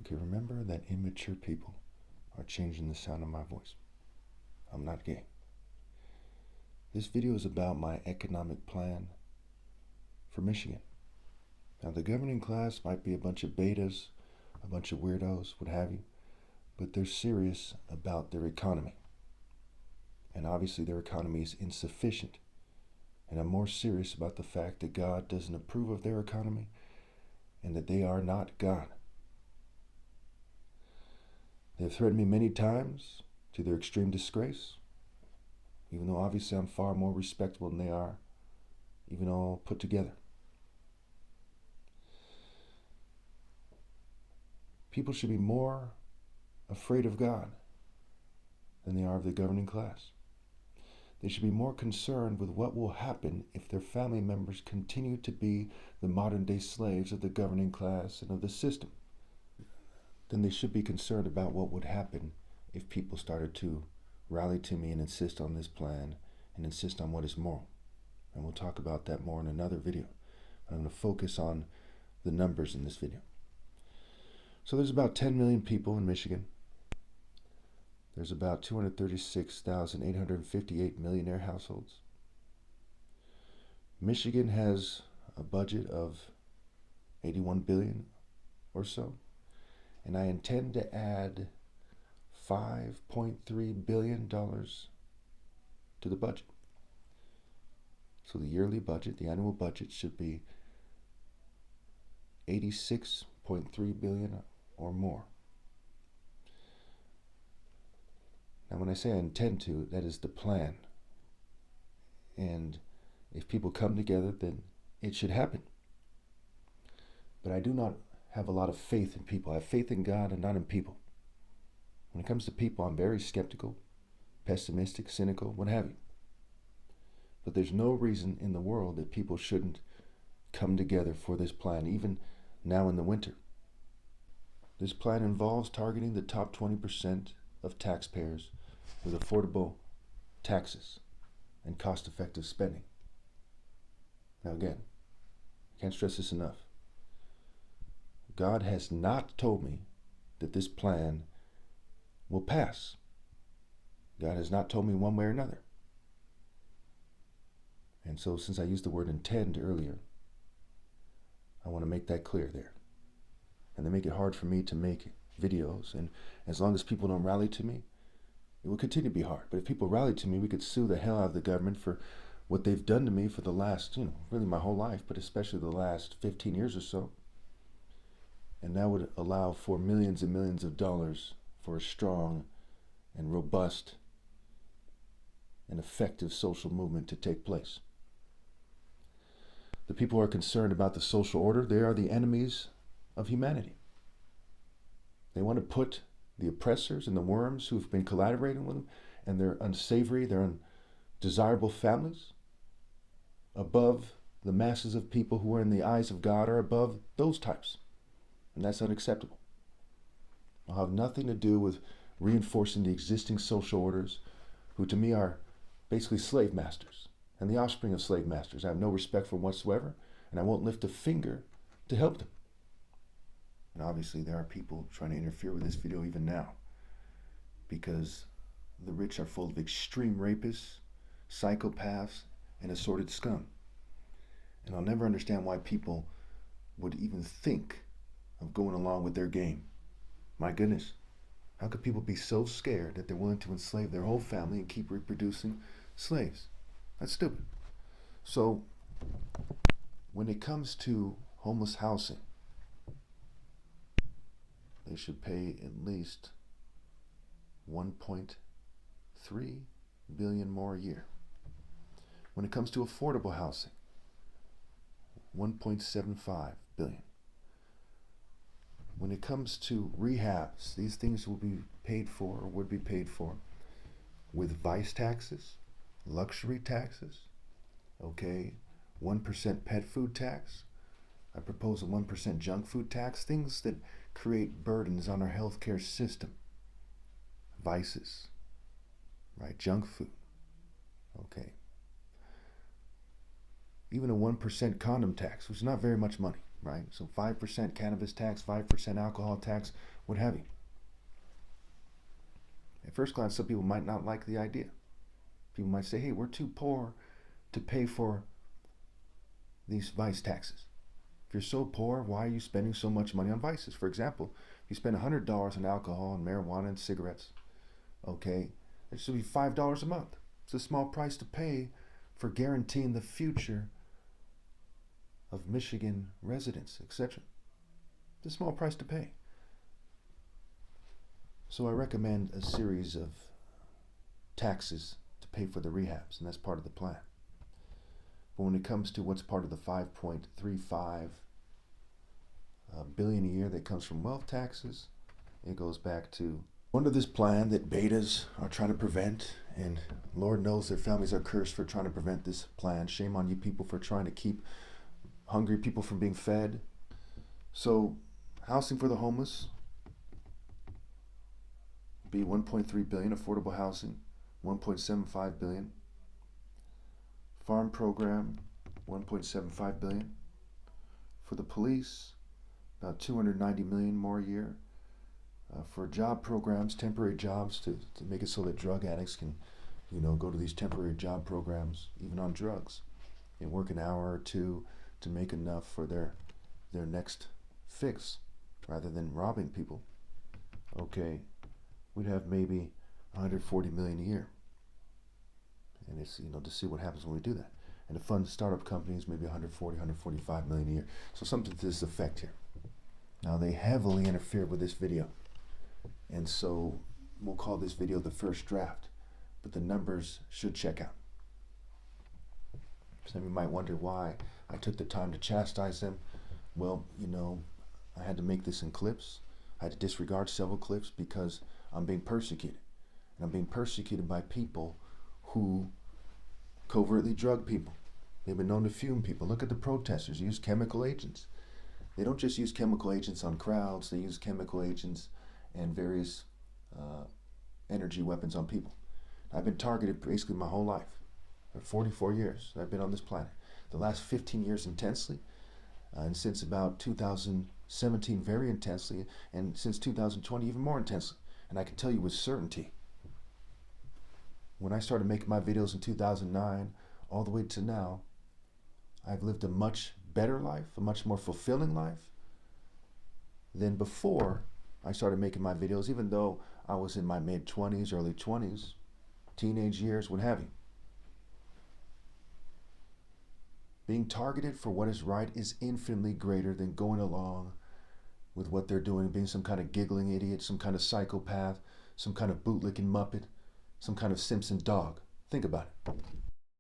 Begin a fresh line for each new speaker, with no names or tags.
Okay, remember that immature people are changing the sound of my voice. I'm not gay. This video is about my economic plan for Michigan. Now, the governing class might be a bunch of betas, a bunch of weirdos, what have you, but they're serious about their economy. And obviously their economy is insufficient. And I'm more serious about the fact that God doesn't approve of their economy and that they are not God. They've threatened me many times to their extreme disgrace, even though obviously I'm far more respectable than they are, even all put together. People should be more afraid of God than they are of the governing class. They should be more concerned with what will happen if their family members continue to be the modern-day slaves of the governing class and of the system than they should be concerned about what would happen if people started to rally to me and insist on this plan and insist on what is moral. And we'll talk about that more in another video. I'm going to focus on the numbers in this video. So there's about 10 million people in Michigan. There's about 236,858 millionaire households. Michigan has a budget of 81 billion or so. And I intend to add $5.3 billion to the budget. So the yearly budget, the annual budget should be $86.3 billion or more. Now when I say I intend to, that is the plan. And if people come together, then it should happen. But I do not have a lot of faith in people. I have faith in God and not in people. When it comes to people, I'm very skeptical, pessimistic, cynical, what have you. But there's no reason in the world that people shouldn't come together for this plan, even now in the winter. This plan involves targeting the top 20% of taxpayers with affordable taxes and cost-effective spending. Now again, I can't stress this enough. God has not told me that this plan will pass. God has not told me one way or another. And so since I used the word intend earlier, I want to make that clear there. And they make it hard for me to make videos. And as long as people don't rally to me, it will continue to be hard. But if people rally to me, we could sue the hell out of the government for what they've done to me for the last, really my whole life, but especially the last 15 years or so. And that would allow for millions and millions of dollars for a strong and robust and effective social movement to take place. The people who are concerned about the social order, they are the enemies of humanity. They want to put the oppressors and the worms who've been collaborating with them and their unsavory, their undesirable families above the masses of people who are in the eyes of God are above those types. And that's unacceptable. It'll have nothing to do with reinforcing the existing social orders, who to me are basically slave masters and the offspring of slave masters. I have no respect for them whatsoever, and I won't lift a finger to help them. And obviously there are people trying to interfere with this video even now, because the rich are full of extreme rapists, psychopaths, and assorted scum. And I'll never understand why people would even think of going along with their game. My goodness, how could people be so scared that they're willing to enslave their whole family and keep reproducing slaves? That's stupid. So when it comes to homeless housing, they should pay at least $1.3 billion more a year. When it comes to affordable housing, $1.75 billion. When it comes to rehabs, these things will be paid for, or would be paid for, with vice taxes, luxury taxes, 1% pet food tax. I propose a 1% junk food tax, things that create burdens on our healthcare system. Vices, right? Junk food, Even a 1% condom tax, which is not very much money. right? So 5% cannabis tax, 5% alcohol tax, what have you. At first glance, some people might not like the idea. People might say, hey, we're too poor to pay for these vice taxes. If you're so poor, why are you spending so much money on vices? For example, if you spend $100 on alcohol and marijuana and cigarettes, okay, it should be $5 a month. It's a small price to pay for guaranteeing the future of Michigan residents, etc. It's a small price to pay. So I recommend a series of taxes to pay for the rehabs, and that's part of the plan. But when it comes to what's part of the 5.35 billion a year that comes from wealth taxes, it goes back to under this plan that betas are trying to prevent, and Lord knows their families are cursed for trying to prevent this plan. Shame on you people for trying to keep hungry people from being fed. So housing for the homeless be 1.3 billion, affordable housing 1.75 billion, farm program 1.75 billion, for the police about 290 million more a year, for job programs, temporary jobs to make it so that drug addicts can go to these temporary job programs even on drugs and work an hour or two to make enough for their next fix rather than robbing people. Okay, we'd have maybe 140 million a year, and it's to see what happens when we do that, and to fund startup companies maybe 140 145 million a year. So something to this effect here. Now they heavily interfered with this video, and so we'll call this video the first draft, but the numbers should check out. Some of you might wonder why I took the time to chastise them. Well, I had to make this in clips. I had to disregard several clips because I'm being persecuted. And I'm being persecuted by people who covertly drug people. They've been known to fume people. Look at the protesters. They use chemical agents. They don't just use chemical agents on crowds. They use chemical agents and various energy weapons on people. I've been targeted basically my whole life. For 44 years I've been on this planet. The last 15 years intensely, and since about 2017 very intensely, and since 2020 even more intensely. And I can tell you with certainty, when I started making my videos in 2009 all the way to now, I've lived a much better life, a much more fulfilling life than before I started making my videos, even though I was in my mid-20s, early 20s, teenage years, what have you. Being targeted for what is right is infinitely greater than going along with what they're doing, being some kind of giggling idiot, some kind of psychopath, some kind of bootlicking muppet, some kind of Simpson dog. Think about it.